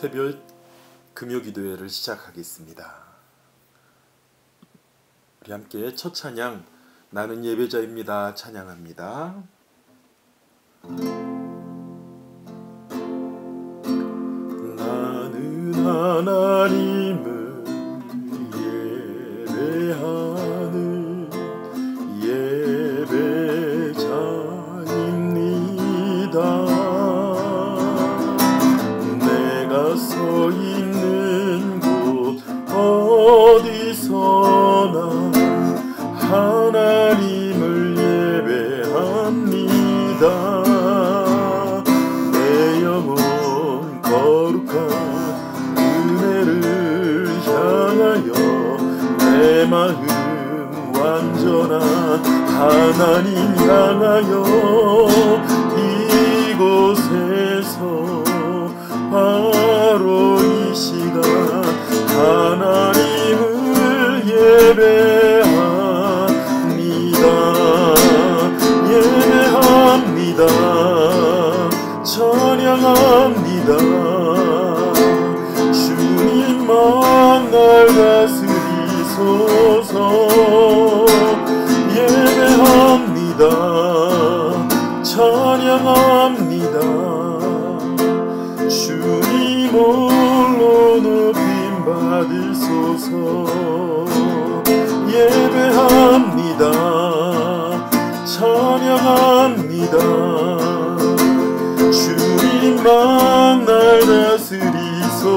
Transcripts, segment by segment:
새벽 금요기도회를 시작하겠습니다. 우리 함께 첫 찬양 나는 예배자입니다 찬양합니다. 나는 하나님을 예배하는 예배자입니다. 내가 서 있는 곳 어디서나 하나님을 예배합니다. 내 영혼 거룩한 은혜를 향하여 내 마음 완전한 하나님 향하여 이곳에서 바로 이 시간 하나님을 예배합니다. 찬양합니다. 주님만 날 다스리소서. 예배합니다. 찬양합니다. 주님 홀로 높임 받으소서. 예배합니다. 찬양합니다. 주님만 날 다스리소서.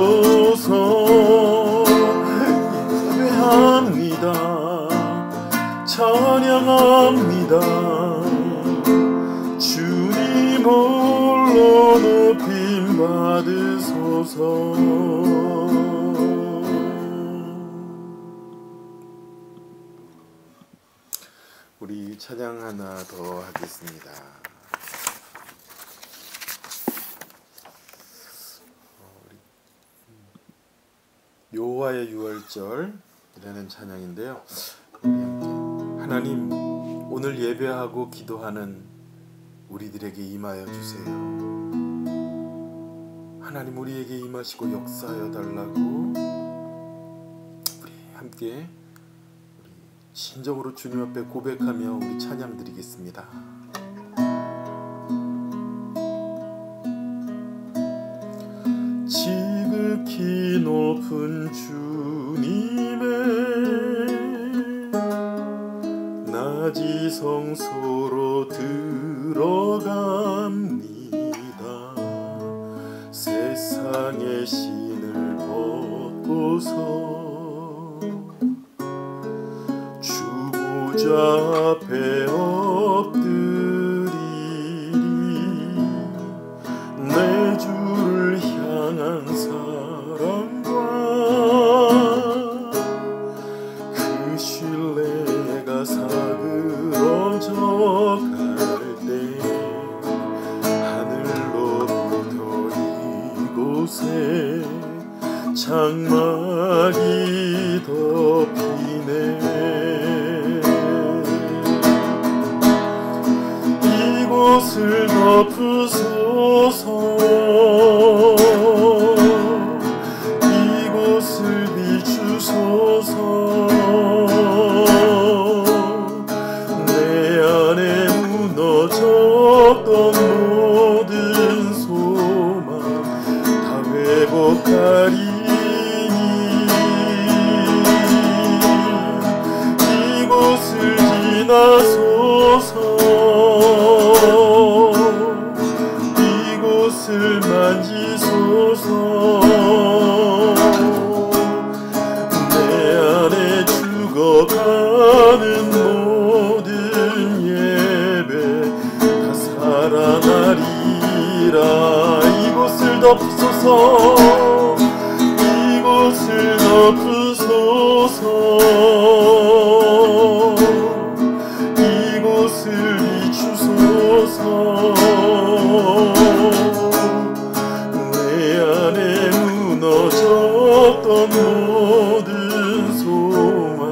예배합니다. 찬양합니다. 주님 홀로 높임 받으소서. 우리 찬양 하나 더 하겠습니다. 여호와의 유월절이라는 찬양인데요. 하나님, 오늘 예배하고 기도하는 우리들에게 임하여 주세요. 하나님, 우리에게 임하시고 역사하여 달라고 우리 함께 진정으로 주님 앞에 고백하며 우리 찬양 드리겠습니다. 지극히 높은 주님의 낮이 성소로 들어갑니다. 세상의 신을 벗고서 주보좌 앞에 엎드리리. 내 주를 향한 사랑과 그 신뢰가 사그러져 갈 때 하늘로부터 이곳에 장막이 덮이네. 이곳을 덮으소서. 이곳을 비추소서. 내 안에 무너졌던 모든 소망 다 회복하리니. 이곳을 지나소서. 이곳을 만지소서. 내 안에 죽어가는 모든 예배 다 살아나리라. 이곳을 덮으소서. 이곳을 덮으소서. 이곳을 비추소서. 내 안에 무너졌던 모든 소망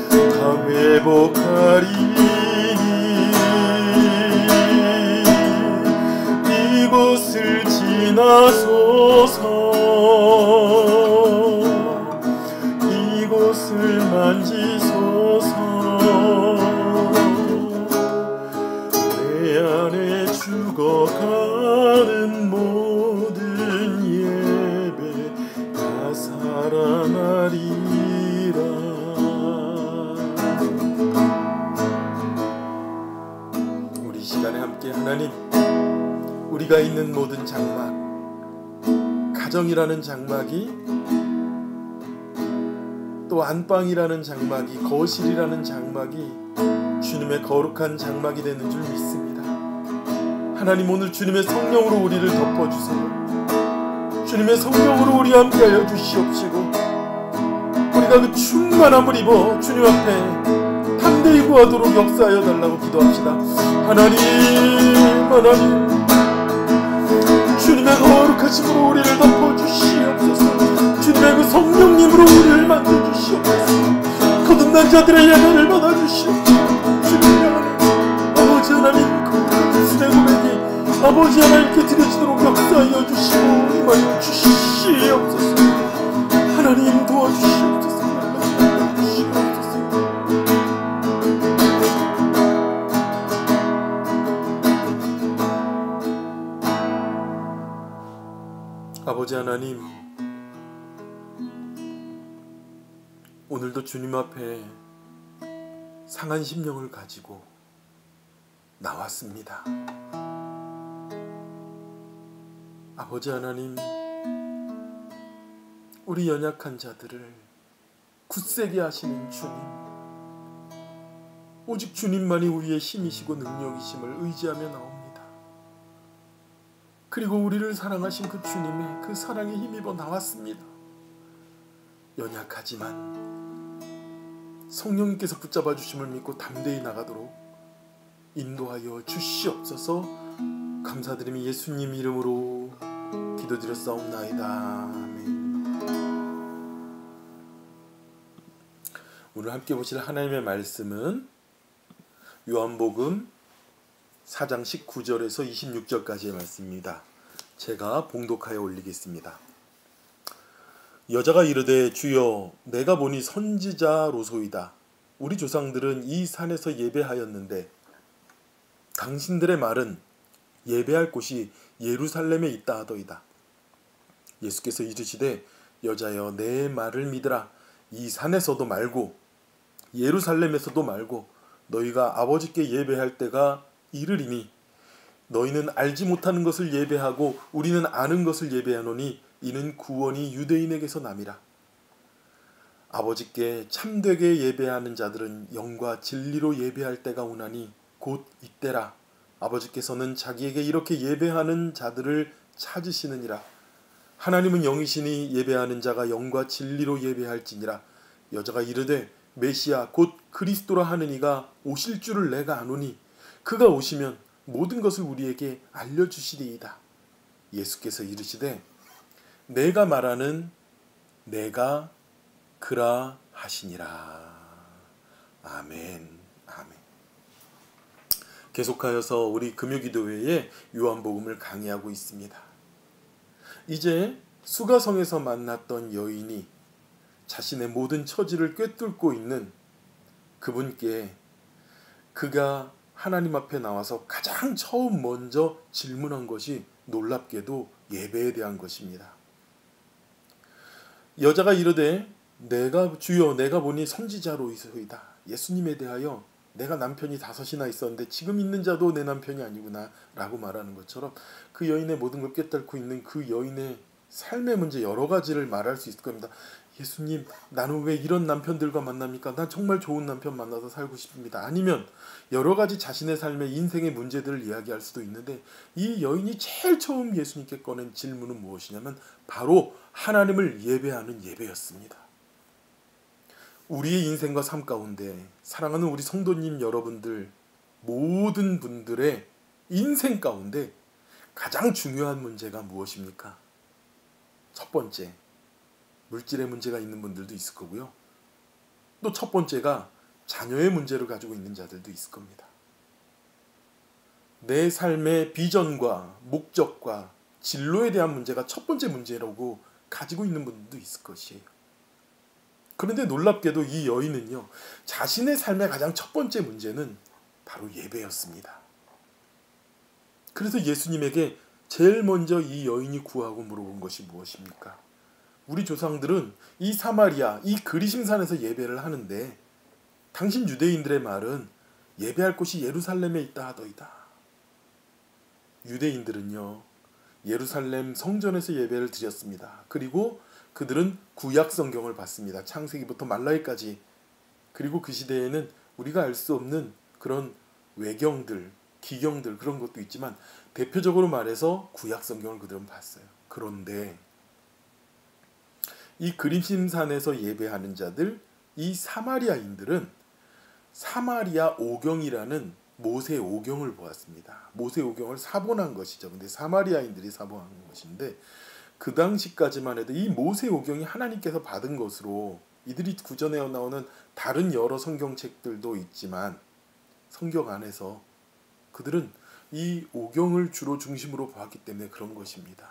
다 회복하리니. 이곳을 지나 지나소서. 이곳을 만지소서. 내 안에 죽어가는 모든 예배 다 살아나리라. 우리 시간에 함께 하나님, 우리가 있는 모든 장막, 가정이라는 장막이, 또 안방이라는 장막이, 거실이라는 장막이 주님의 거룩한 장막이 되는 줄 믿습니다. 하나님, 오늘 주님의 성령으로 우리를 덮어주세요. 주님의 성령으로 우리 함께하여 주시옵시고, 우리가 그 충만함을 입어 주님 앞에 담대히 구하도록 역사하여 달라고 기도합시다. 하나님, 하나님, 주님의 거룩하심으로 우리를 덮어주시옵소서. 주님의 그 성령님으로 우리를 만들어주시옵소서. 거듭난 자들의 예배를 받아주시옵소서. 주님의 하나님, 아버지 하나님, 거룩한 수의 고백이 아버지 하나님께 드려지도록 역사하여 주시고 임하여 주시옵소서. 하나님 도와주시옵소서. 아버지 하나님, 오늘도 주님 앞에 상한 심령을 가지고 나왔습니다. 아버지 하나님, 우리 연약한 자들을 굳세게 하시는 주님, 오직 주님만이 우리의 힘이시고 능력이심을 의지하며 나옵니다. 그리고 우리를 사랑하신 그 주님의 그 사랑에 힘입어 나왔습니다. 연약하지만 성령님께서 붙잡아 주심을 믿고 담대히 나가도록 인도하여 주시옵소서. 감사드리며 예수님 이름으로 기도드렸사옵나이다. 아멘. 오늘 함께 보실 하나님의 말씀은 요한복음 4장 19절에서 26절까지의 말씀입니다. 제가 봉독하여 올리겠습니다. 여자가 이르되 주여 내가 보니 선지자로소이다. 우리 조상들은 이 산에서 예배하였는데 당신들의 말은 예배할 곳이 예루살렘에 있다 하더이다. 예수께서 이르시되 여자여 내 말을 믿으라. 이 산에서도 말고 예루살렘에서도 말고 너희가 아버지께 예배할 때가 이르리니 너희는 알지 못하는 것을 예배하고 우리는 아는 것을 예배하노니 이는 구원이 유대인에게서 남이라. 아버지께 참되게 예배하는 자들은 영과 진리로 예배할 때가 오나니 곧 이때라. 아버지께서는 자기에게 이렇게 예배하는 자들을 찾으시느니라. 하나님은 영이시니 예배하는 자가 영과 진리로 예배할지니라. 여자가 이르되 메시아 곧 그리스도라 하는 이가 오실 줄을 내가 아노니 그가 오시면 모든 것을 우리에게 알려주시리이다. 예수께서 이르시되 내가 말하는 내가 그라 하시니라. 아멘. 아멘. 계속하여서 우리 금요기도회에 요한복음을 강의하고 있습니다. 이제 수가성에서 만났던 여인이 자신의 모든 처지를 꿰뚫고 있는 그분께 그가 하나님 앞에 나와서 가장 처음 먼저 질문한 것이 놀랍게도 예배에 대한 것입니다. 여자가 이르되 주여 내가 보니 선지자로이소이다. 예수님에 대하여 내가 남편이 5이나 있었는데 지금 있는 자도 내 남편이 아니구나 라고 말하는 것처럼 그 여인의 모든 걸 꿰뚫고 있는 그 여인의 삶의 문제 여러 가지를 말할 수 있을 겁니다. 예수님, 나는 왜 이런 남편들과 만납니까? 난 정말 좋은 남편 만나서 살고 싶습니다. 아니면 여러 가지 자신의 삶의 인생의 문제들을 이야기할 수도 있는데 이 여인이 제일 처음 예수님께 꺼낸 질문은 무엇이냐면 바로 하나님을 예배하는 예배였습니다. 우리의 인생과 삶 가운데 사랑하는 우리 성도님 여러분들 모든 분들의 인생 가운데 가장 중요한 문제가 무엇입니까? 첫 번째, 물질의 문제가 있는 분들도 있을 거고요. 또 첫 번째가 자녀의 문제를 가지고 있는 자들도 있을 겁니다. 내 삶의 비전과 목적과 진로에 대한 문제가 첫 번째 문제라고 가지고 있는 분들도 있을 것이에요. 그런데 놀랍게도 이 여인은요, 자신의 삶의 가장 첫 번째 문제는 바로 예배였습니다. 그래서 예수님에게 제일 먼저 이 여인이 구하고 물어본 것이 무엇입니까? 우리 조상들은 이 사마리아, 이 그리심산에서 예배를 하는데 당신 유대인들의 말은 예배할 곳이 예루살렘에 있다 하더이다. 유대인들은요, 예루살렘 성전에서 예배를 드렸습니다. 그리고 그들은 구약 성경을 봤습니다. 창세기부터 말라기까지. 그리고 그 시대에는 우리가 알 수 없는 그런 외경들, 기경들 그런 것도 있지만 대표적으로 말해서 구약 성경을 그들은 봤어요. 그런데 이 그리심산에서 예배하는 자들, 이 사마리아인들은 사마리아 오경이라는 모세 오경을 보았습니다. 모세 오경을 사본한 것이죠. 근데 사마리아인들이 사본한 것인데 그 당시까지만 해도 이 모세 오경이 하나님께서 받은 것으로 이들이 구전에 나오는 다른 여러 성경책들도 있지만 성경 안에서 그들은 이 오경을 주로 중심으로 보았기 때문에 그런 것입니다.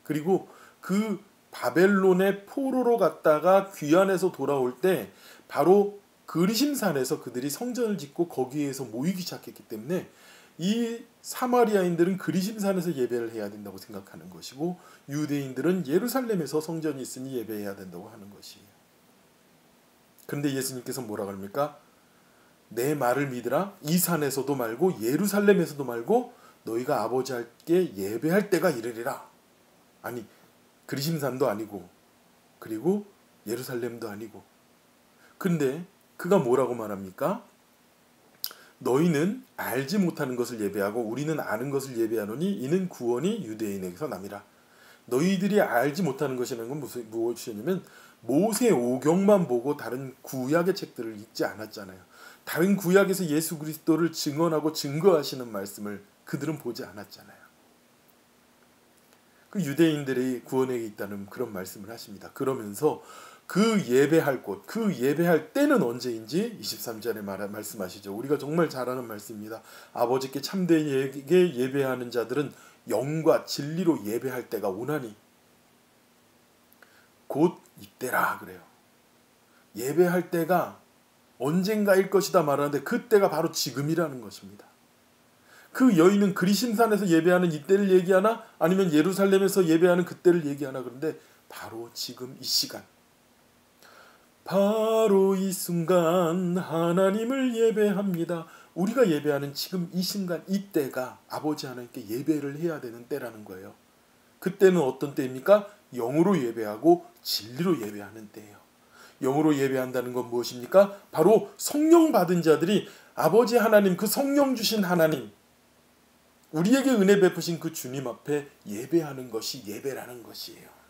그리고 그 바벨론의 포로로 갔다가 귀환해서 돌아올 때 바로 그리심산에서 그들이 성전을 짓고 거기에서 모이기 시작했기 때문에 이 사마리아인들은 그리심산에서 예배를 해야 된다고 생각하는 것이고 유대인들은 예루살렘에서 성전이 있으니 예배해야 된다고 하는 것이에요. 그런데 예수님께서 뭐라 그럽니까? 내 말을 믿으라. 이 산에서도 말고 예루살렘에서도 말고 너희가 아버지께 예배할 때가 이르리라. 아니, 그리심산도 아니고 그리고 예루살렘도 아니고. 근데 그가 뭐라고 말합니까? 너희는 알지 못하는 것을 예배하고 우리는 아는 것을 예배하노니 이는 구원이 유대인에게서 남이라. 너희들이 알지 못하는 것이라는 건 무엇이냐면 모세 오경만 보고 다른 구약의 책들을 읽지 않았잖아요. 다른 구약에서 예수 그리스도를 증언하고 증거하시는 말씀을 그들은 보지 않았잖아요. 그 유대인들이 구원에 있다는 그런 말씀을 하십니다. 그러면서 그 예배할 곳, 그 예배할 때는 언제인지 23절에 말씀하시죠. 우리가 정말 잘 아는 말씀입니다. 아버지께 참되게 예배하는 자들은 영과 진리로 예배할 때가 오나니 곧 이때라 그래요. 예배할 때가 언젠가일 것이다 말하는데 그때가 바로 지금이라는 것입니다. 그 여인은 그리심산에서 예배하는 이때를 얘기하나 아니면 예루살렘에서 예배하는 그때를 얘기하나 그런데 바로 지금 이 시간, 바로 이 순간 하나님을 예배합니다. 우리가 예배하는 지금 이 순간 이때가 아버지 하나님께 예배를 해야 되는 때라는 거예요. 그때는 어떤 때입니까? 영으로 예배하고 진리로 예배하는 때예요. 영으로 예배한다는 건 무엇입니까? 바로 성령 받은 자들이 아버지 하나님, 그 성령 주신 하나님, 우리에게 은혜 베푸신 그 주님 앞에 예배하는 것이 예배라는 것이에요.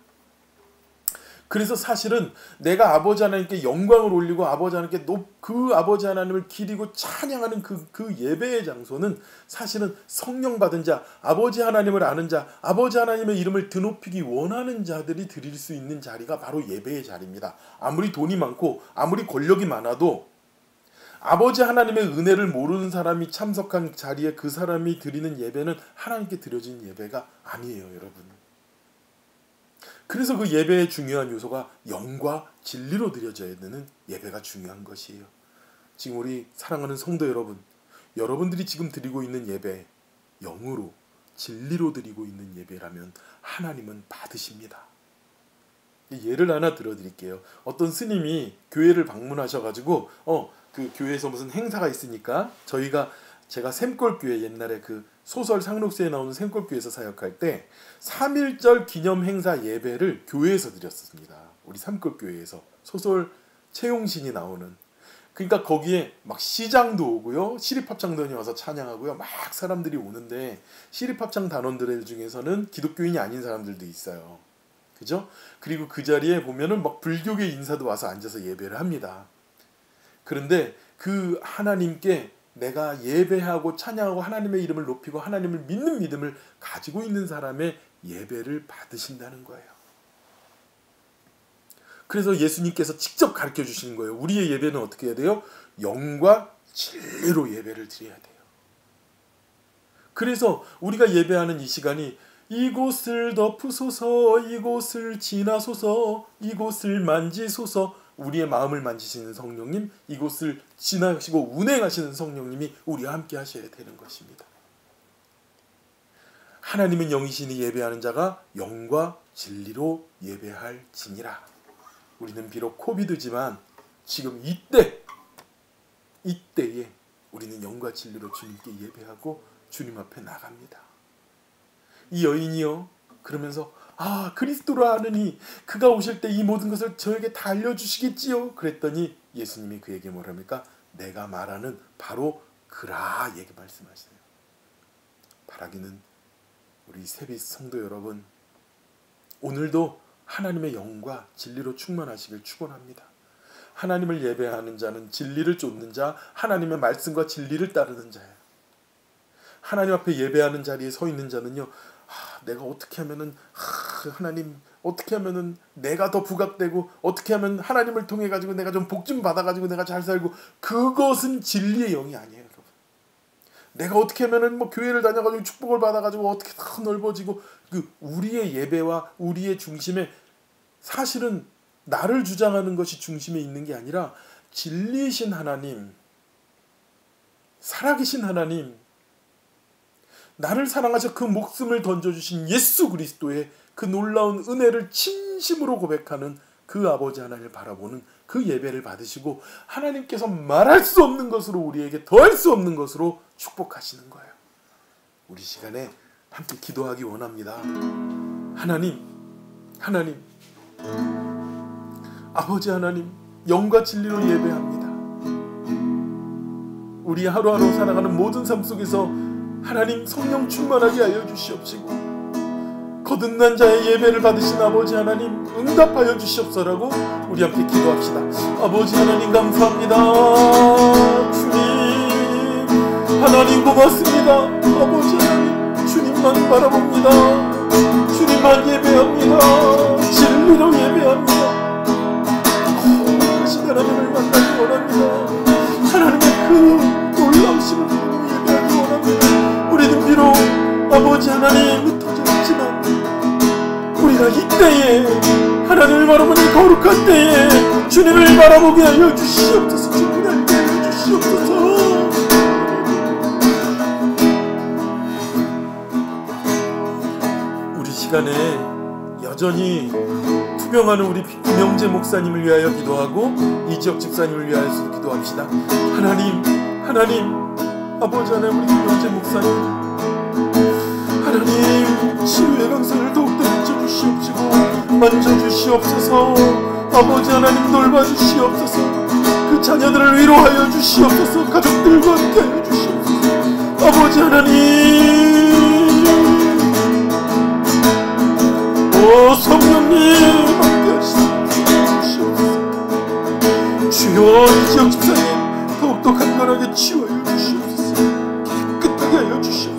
그래서 사실은 내가 아버지 하나님께 영광을 올리고 아버지 하나님께 그 아버지 하나님을 기리고 찬양하는 그 예배의 장소는 사실은 성령 받은 자, 아버지 하나님을 아는 자, 아버지 하나님의 이름을 드높이기 원하는 자들이 드릴 수 있는 자리가 바로 예배의 자리입니다. 아무리 돈이 많고 아무리 권력이 많아도 아버지 하나님의 은혜를 모르는 사람이 참석한 자리에 그 사람이 드리는 예배는 하나님께 드려진 예배가 아니에요, 여러분. 그래서 그 예배의 중요한 요소가 영과 진리로 드려져야 되는 예배가 중요한 것이에요. 지금 우리 사랑하는 성도 여러분, 여러분들이 지금 드리고 있는 예배, 영으로 진리로 드리고 있는 예배라면 하나님은 받으십니다. 예를 하나 들어드릴게요. 어떤 스님이 교회를 방문하셔가지고 그 교회에서 무슨 행사가 있으니까 제가 샘골교회 옛날에 그 소설 상록수에 나오는 샘골교회에서 사역할 때 3.1절 기념 행사 예배를 교회에서 드렸습니다. 우리 샘골교회에서 소설 채용신이 나오는. 그러니까 거기에 막 시장도 오고요, 시립합창단이 와서 찬양하고요, 막 사람들이 오는데 시립합창 단원들 중에서는 기독교인이 아닌 사람들도 있어요. 그죠? 그리고 그 자리에 보면은 막 불교계 인사도 와서 앉아서 예배를 합니다. 그런데 그 하나님께 내가 예배하고 찬양하고 하나님의 이름을 높이고 하나님을 믿는 믿음을 가지고 있는 사람의 예배를 받으신다는 거예요. 그래서 예수님께서 직접 가르쳐 주시는 거예요. 우리의 예배는 어떻게 해야 돼요? 영과 진리로 예배를 드려야 돼요. 그래서 우리가 예배하는 이 시간이 이곳을 덮으소서, 이곳을 지나소서, 이곳을 만지소서. 우리의 마음을 만지시는 성령님, 이곳을 지나시고 운행하시는 성령님이 우리와 함께 하셔야 되는 것입니다. 하나님은 영이시니 예배하는 자가 영과 진리로 예배할지니라. 우리는 비록 코비드지만 지금 이때에 우리는 영과 진리로 주님께 예배하고 주님 앞에 나갑니다. 이 여인이요, 그러면서 그리스도를 아느니 그가 오실 때 이 모든 것을 저에게 다 알려주시겠지요. 그랬더니 예수님이 그에게 뭐랍니까? 내가 말하는 바로 그라 얘기 말씀하시네요. 바라기는 우리 세빛 성도 여러분, 오늘도 하나님의 영과 진리로 충만하시길 축원합니다. 하나님을 예배하는 자는 진리를 쫓는 자, 하나님의 말씀과 진리를 따르는 자예요. 하나님 앞에 예배하는 자리에 서 있는 자는요, 내가 어떻게 하면은 하나님 어떻게 하면은 내가 더 부각되고 어떻게 하면 하나님을 통해 가지고 내가 좀 복 좀 받아 가지고 내가 잘 살고, 그것은 진리의 영이 아니에요, 여러분. 내가 어떻게 하면은 교회를 다녀 가지고 축복을 받아 가지고 어떻게 더 넓어지고, 우리의 예배와 우리의 중심에 사실은 나를 주장하는 것이 중심에 있는 게 아니라 진리이신 하나님, 살아계신 하나님, 나를 사랑하셔 그 목숨을 던져주신 예수 그리스도의 그 놀라운 은혜를 진심으로 고백하는 그 아버지 하나님을 바라보는 그 예배를 받으시고, 하나님께서 말할 수 없는 것으로 우리에게 더할 수 없는 것으로 축복하시는 거예요. 우리 시간에 함께 기도하기 원합니다. 하나님, 아버지 하나님, 영과 진리로 예배합니다. 우리 하루하루 살아가는 모든 삶 속에서 하나님 성령 충만하게 하여 주시옵시고, 거듭난 자의 예배를 받으신 아버지 하나님 응답하여 주시옵소라고 우리 함께 기도합시다. 아버지 하나님 감사합니다. 주님 하나님 고맙습니다. 아버지 하나님 주님만 바라봅니다. 주님만 예배합니다. 진리로 예배합니다. 거룩하신 하나님을 만나기 원합니다. 하나님의 그 놀라우심을 예배하기 원합니다. 우리는 비록 아버지 하나님 흩어져 있지만 우리가 이때에 하나님을 바라보는 거룩한 때에 주님을 바라보게 하여 주시옵소서. 주님을 알게 하여 주시옵소서. 우리 시간에 여전히 투병하는 우리 김영재 목사님을 위하여 기도하고 이지혁 집사님을 위하여서 기도합시다. 하나님 아버지 하나님, 우리 김영재 목사님 하나님 치유의 강선을 더욱더 비춰주시옵시고 만져주시옵소서. 아버지 하나님 돌봐주시옵소서. 그 자녀들을 위로하여 주시옵소서. 가족들과 함께하여 주시옵소서. 아버지 하나님, 오 성령님 함께하시옵소서. 주여 이지혁 집사님 더욱더 강건하게 치유하여 주시옵소서. 깨끗하게 하여 주시옵소서.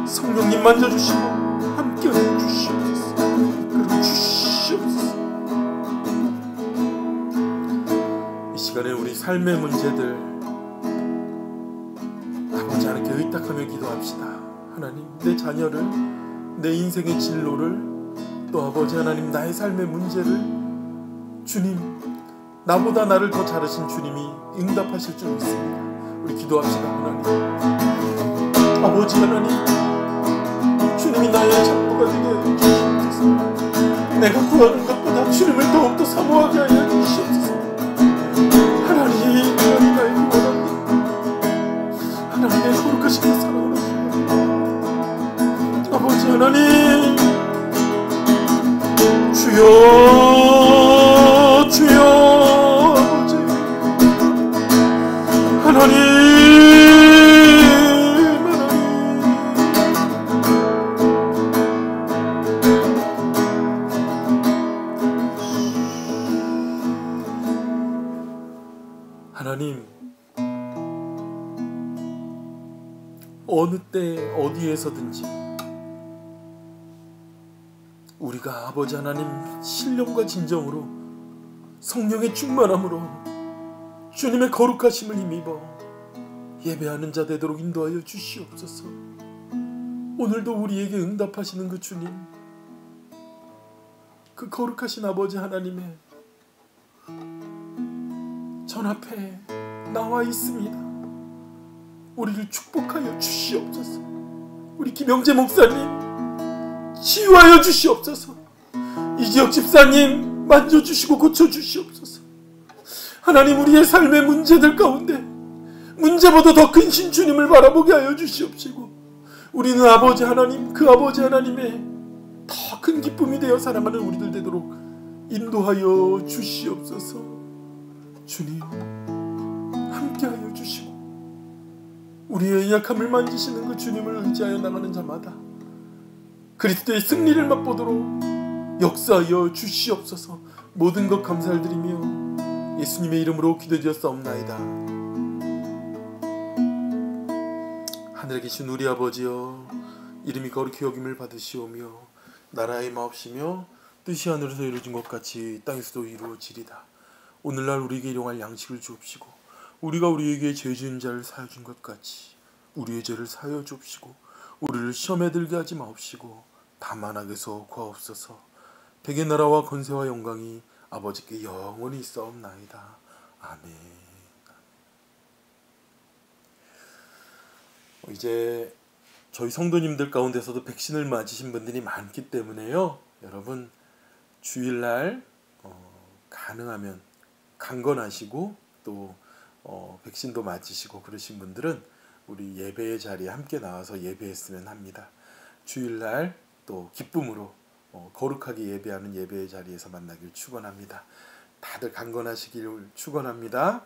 성령님 만져주시고 함께하여 주시옵소서. 이끌어 주시옵소서. 이 시간에 우리 삶의 문제들 아버지 하나님께 의탁하며 기도합시다. 하나님, 내 자녀를, 내 인생의 진로를, 또 아버지 하나님 나의 삶의 문제를 주님, 나보다 나를 더 잘하신 주님이 응답하실 줄 믿습니다. 우리 기도합시다. 하나님, 아버지 하나님, 주님이 나의 작부가 되게 하여 주시옵소서. 내가 구하는 것보다 주님을 더욱더 사모하게 하여 주시옵소서. 하나님 나의 구원합니다. 하나님의 거룩하신 그 사랑을 하시옵소서. 아버지 하나님, 주여 아버지 하나님, 하나님, 어느 때 어디에서든지 우리가 아버지 하나님 신령과 진정으로 성령의 충만함으로 주님의 거룩하심을 힘입어 예배하는 자 되도록 인도하여 주시옵소서. 오늘도 우리에게 응답하시는 그 주님, 그 거룩하신 아버지 하나님의 전 앞에 나와 있습니다. 우리를 축복하여 주시옵소서. 우리 김영재 목사님 치유하여 주시옵소서. 이지혁 집사님 만져주시고 고쳐주시옵소서. 하나님, 우리의 삶의 문제들 가운데 문제보다 더 큰 신주님을 바라보게 하여 주시옵시고, 우리는 아버지 하나님, 그 아버지 하나님의 더 큰 기쁨이 되어 살아가는 우리들 되도록 인도하여 주시옵소서. 주님, 함께하여 주시고 우리의 약함을 만지시는 그 주님을 의지하여 나가는 자마다 그리스도의 승리를 맛보도록 역사하여 주시옵소서. 모든 것 감사를 드리며 예수님의 이름으로 기도드렸사옵나이다. 하늘에 계신 우리 아버지여, 이름이 거룩히 여김을 받으시오며 나라의 마옵시며 뜻이 하늘에서 이루어진 것 같이 땅에서도 이루어지리다. 오늘날 우리에게 일용할 양식을 주옵시고, 우리가 우리에게 죄 지은 자를 사하여 준 것 같이 우리의 죄를 사하여 주옵시고, 우리를 시험에 들게 하지 마옵시고 다만 악에서 구하옵소서. 백의 나라와 권세와 영광이 아버지께 영원히 있사옵나이다. 아멘. 이제 저희 성도님들 가운데서도 백신을 맞으신 분들이 많기 때문에요, 여러분 주일날 가능하면 강건하시고 또 백신도 맞으시고 그러신 분들은 우리 예배의 자리에 함께 나와서 예배했으면 합니다. 주일날 또 기쁨으로 거룩하게 예배하는 예배의 자리에서 만나길 축원합니다. 다들 강건하시길 축원합니다.